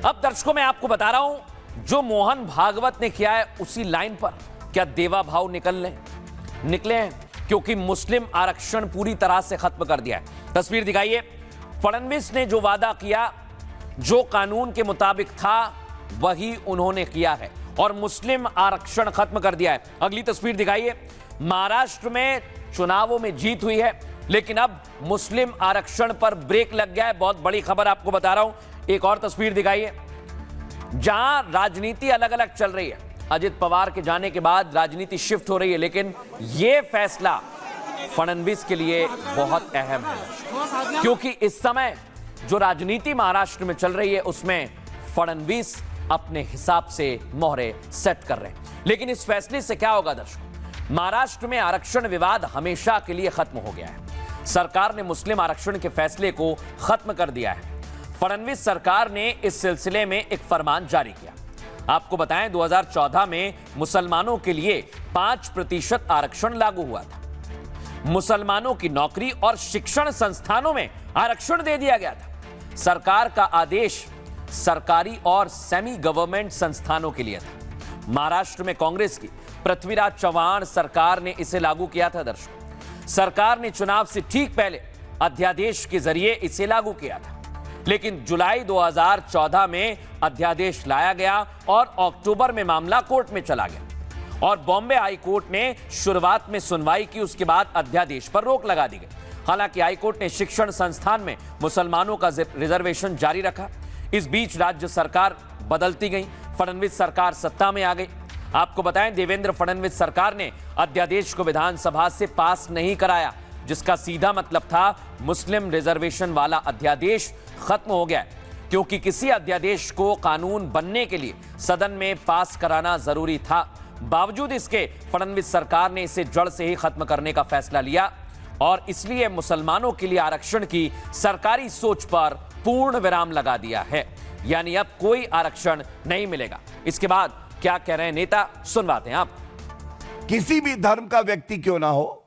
अब दर्शकों मैं आपको बता रहा हूं, जो मोहन भागवत ने किया है उसी लाइन पर क्या देवा भाव निकले हैं, क्योंकि मुस्लिम आरक्षण पूरी तरह से खत्म कर दिया है। तस्वीर दिखाइए, फडणवीस ने जो वादा किया, जो कानून के मुताबिक था वही उन्होंने किया है और मुस्लिम आरक्षण खत्म कर दिया है। अगली तस्वीर दिखाइए, महाराष्ट्र में चुनावों में जीत हुई है, लेकिन अब मुस्लिम आरक्षण पर ब्रेक लग गया है। बहुत बड़ी खबर आपको बता रहा हूं। एक और तस्वीर दिखाइए, जहां राजनीति अलग अलग चल रही है। अजित पवार के जाने के बाद राजनीति शिफ्ट हो रही है, लेकिन यह फैसला फडणवीस के लिए बहुत अहम है, क्योंकि इस समय जो राजनीति महाराष्ट्र में चल रही है उसमें फडणवीस अपने हिसाब से मोहरे सेट कर रहे हैं। लेकिन इस फैसले से क्या होगा दर्शकों? महाराष्ट्र में आरक्षण विवाद हमेशा के लिए खत्म हो गया है। सरकार ने मुस्लिम आरक्षण के फैसले को खत्म कर दिया है। फडणवीस सरकार ने इस सिलसिले में एक फरमान जारी किया। आपको बताएं, 2014 में मुसलमानों के लिए 5% आरक्षण लागू हुआ था। मुसलमानों की नौकरी और शिक्षण संस्थानों में आरक्षण दे दिया गया था। सरकार का आदेश सरकारी और सेमी गवर्नमेंट संस्थानों के लिए था। महाराष्ट्र में कांग्रेस की पृथ्वीराज चव्हाण सरकार ने इसे लागू किया था। दर्शकों, सरकार ने चुनाव से ठीक पहले अध्यादेश के जरिए इसे लागू किया था, लेकिन जुलाई 2014 में अध्यादेश लाया गया और अक्टूबर में मामला कोर्ट में चला गया और बॉम्बे हाई कोर्ट ने शुरुआत में सुनवाई की। उसके बाद अध्यादेश पर रोक लगा दी गई। हालांकि हाईकोर्ट ने शिक्षण संस्थान में मुसलमानों का रिजर्वेशन जारी रखा। इस बीच राज्य सरकार बदलती गई, फडणवीस सरकार सत्ता में आ गई। आपको बताएं, देवेंद्र फडणवीस सरकार ने अध्यादेश को विधानसभा से पास नहीं कराया, जिसका सीधा मतलब था मुस्लिम रिजर्वेशन वाला अध्यादेश खत्म हो गया, क्योंकि किसी अध्यादेश को कानून बनने के लिए सदन में पास कराना जरूरी था। बावजूद इसके फडणवीस सरकार ने इसे जड़ से ही खत्म करने का फैसला लिया और इसलिए मुसलमानों के लिए आरक्षण की सरकारी सोच पर पूर्ण विराम लगा दिया है। यानी अब कोई आरक्षण नहीं मिलेगा। इसके बाद क्या कह रहे हैं नेता, सुनवाते हैं आप। किसी भी धर्म का व्यक्ति क्यों ना हो,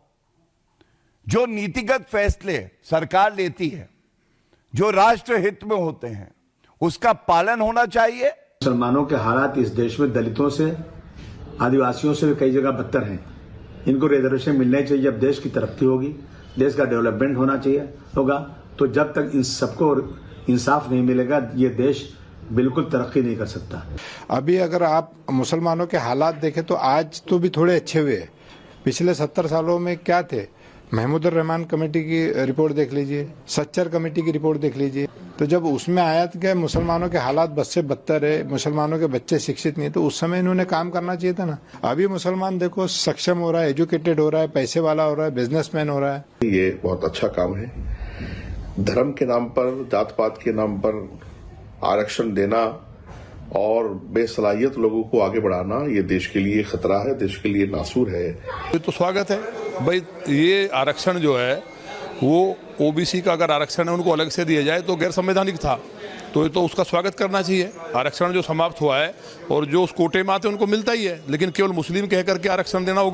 जो नीतिगत फैसले सरकार लेती है, जो राष्ट्र हित में होते हैं, उसका पालन होना चाहिए। मुसलमानों के हालात इस देश में दलितों से, आदिवासियों से भी कई जगह बदतर हैं। इनको रिजर्वेशन मिलने चाहिए। जब देश की तरक्की होगी, देश का डेवलपमेंट होगा, तो जब तक इन सबको इंसाफ नहीं मिलेगा, ये देश बिल्कुल तरक्की नहीं कर सकता। अभी अगर आप मुसलमानों के हालात देखें तो आज तो भी थोड़े अच्छे हुए। पिछले 70 सालों में क्या थे? महमूदुर रहमान कमेटी की रिपोर्ट देख लीजिए, सच्चर कमेटी की रिपोर्ट देख लीजिए। तो जब उसमें आया कि मुसलमानों के हालात बद से बदतर है, मुसलमानों के बच्चे शिक्षित नहीं, तो उस समय इन्होंने काम करना चाहिए था ना। अभी मुसलमान देखो सक्षम हो रहा है, एजुकेटेड हो रहा है, पैसे वाला हो रहा है, बिजनेसमैन हो रहा है। ये बहुत अच्छा काम है। धर्म के नाम पर, जात पात के नाम पर आरक्षण देना और बेसलाहियत लोगों को आगे बढ़ाना, ये देश के लिए खतरा है, देश के लिए नासूर है। ये तो स्वागत है भाई। ये आरक्षण जो है वो ओबीसी का अगर आरक्षण है उनको अलग से दिया जाए तो गैर संवैधानिक था, तो ये तो उसका स्वागत करना चाहिए। आरक्षण जो समाप्त हुआ है और जो उस कोटे में आते उनको मिलता ही है, लेकिन केवल मुस्लिम कह करके आरक्षण देना वो